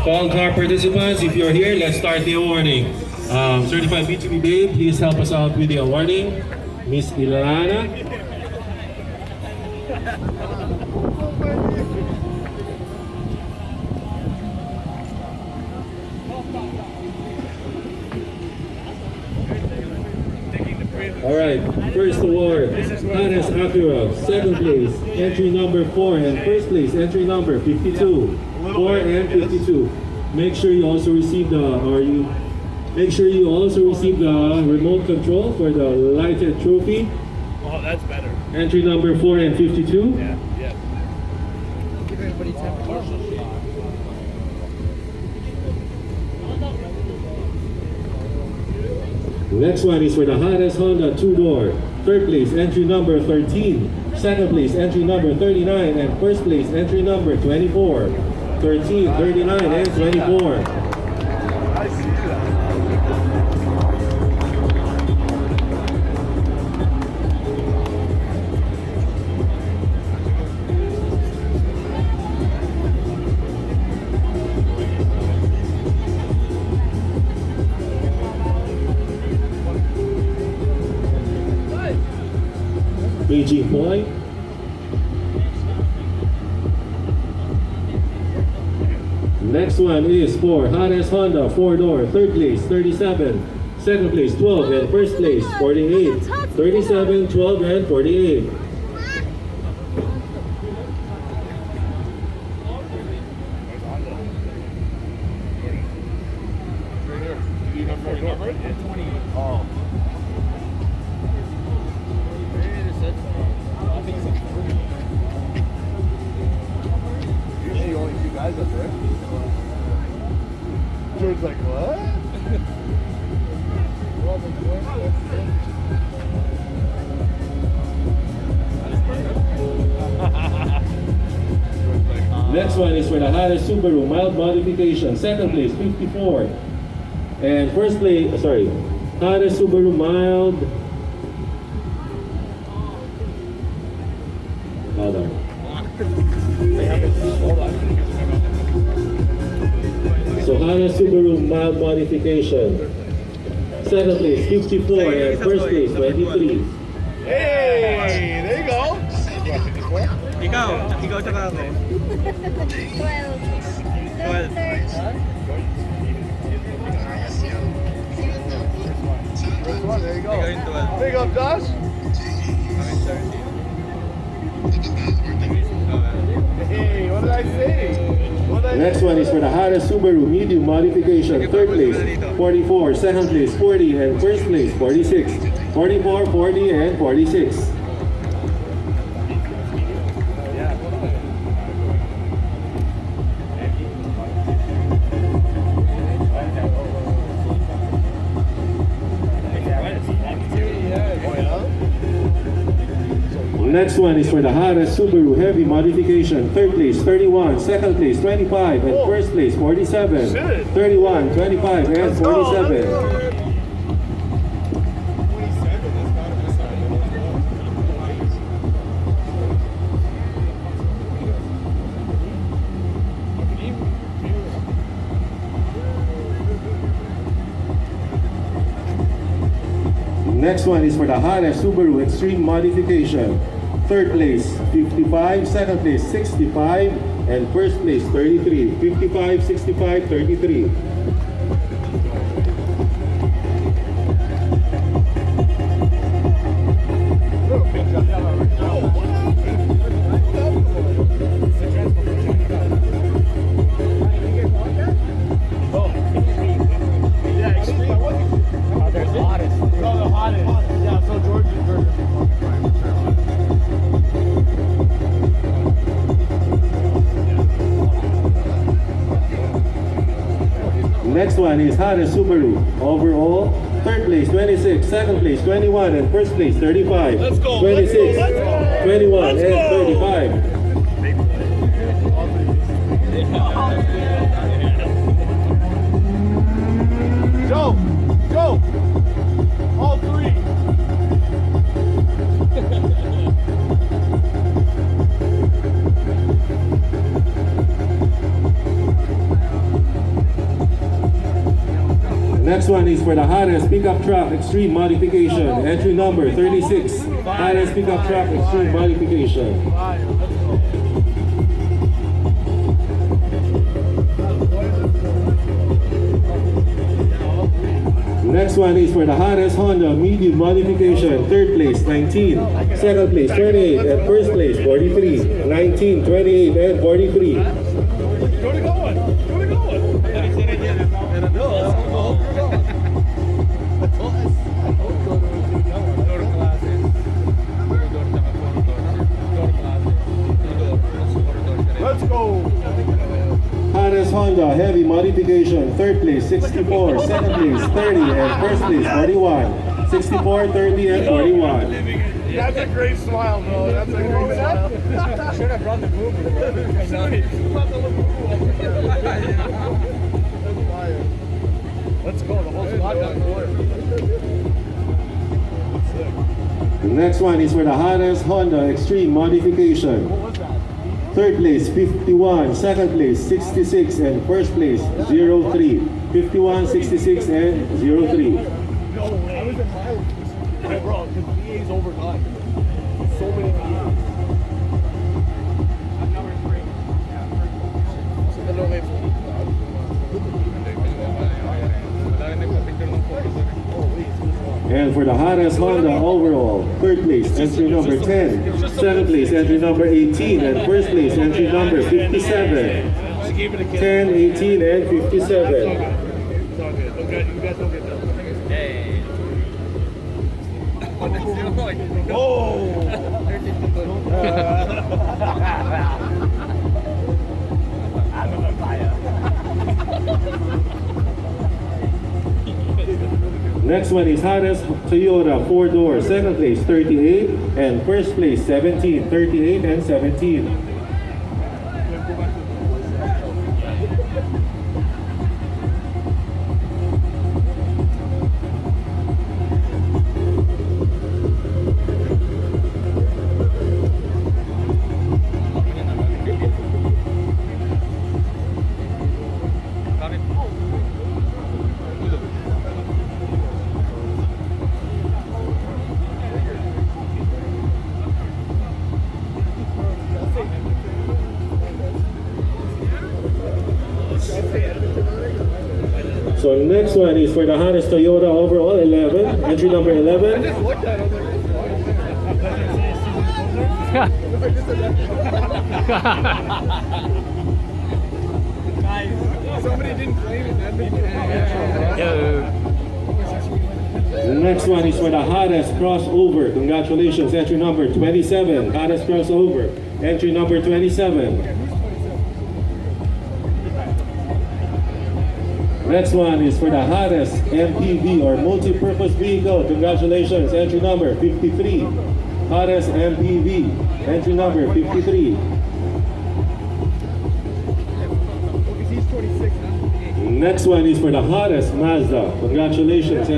All car participants, if you're here, let's start the awarding. Certified B2B Babe, please help us out with the awarding. Miss Ilana. All right, first award, Hannes Acura, second place, entry number 4, and first place, entry number 52, 4 and 52. Make sure you also receive the remote control for the lighted trophy. Oh, that's better. Entry number 4 and 52. Yeah. Give everybody 10%. Next one is for the hottest Honda 2-door. Third place, entry number 13. Second place, entry number 39. And first place, entry number 24. 13, 39, and 24. I see that. Beijing point. Next one is for hottest Honda 4-door. Third place, 37. Second place, 12. And first place, 48. 37, 12, and 48. Oh. Usually only 2 guys up there. George's like, what? Next one is for the hottest Subaru mild modification. Second place, 54. And first place, hottest Subaru mild. Hold on. So hottest Subaru mild modification. Second place, 54. And first place, 23. Hey, there you go. Ikaw tsaka ako. 12. 12. First one, there you go. Ikaw yung 12. Big up, Josh. Hey, what did I say? Next one is for the hottest Subaru medium modification. Third place, 44. Second place, 40. And first place, 46. 44, 40, and 46. Next one is for the hottest Subaru heavy modification. Third place, 31. Second place, 25. And first place, 47. 31, 25, and 47. Next one is for the hottest Subaru Extreme modification. Third place, 55. Second place, 65. And first place, 33. 55, 65, 33. Next one is hottest Subaru overall. Third place, 26. Second place, 21. And first place, 35. Let's go. 26, Let's go. 21, Let's and go. 35. Joe, go. All three. one is for the hottest pickup truck extreme modification. Entry number 36. Hottest pickup truck extreme modification. Fire. Let's go. Next one is for the hottest Honda medium modification. Third place 19. Second place 28. And first place 43. 19, 28, and 43. Go to going. Go to going. Let's go. Hottest Honda heavy modification. Third place 64. Second place 30. And first place 41. 64, 30, and 41. That's a great smile, bro. That's a great smile. Should have brought the movie. Let's go. The whole squad got going. The next one is for the hottest Honda extreme modification. What was that? Third place 51, second place 66, and first place 03. 51, 66, and 03. No way. I was in my hey, bro, because VA's overtime. So many VAs. And for the hottest Honda overall, third place, entry number 10. Second place, entry number 18. And first place, entry number 57. 10, 18, and 57. It's all good. Don't get, you guys don't get that. Hey. Next one is hottest Toyota 4-door. Second place 38 and first place 17. 38 and 17. So next one is for the hottest Toyota overall 11. Entry number 11. Looked at it, somebody didn't claim it, The next one is for the hottest crossover. Congratulations, entry number 27. Hottest crossover. Entry number 27. Next one is for the hottest MPV or multi-purpose vehicle. Congratulations, entry number 53. Hottest MPV. Entry number 53. Next one is for the hottest Mazda. Congratulations.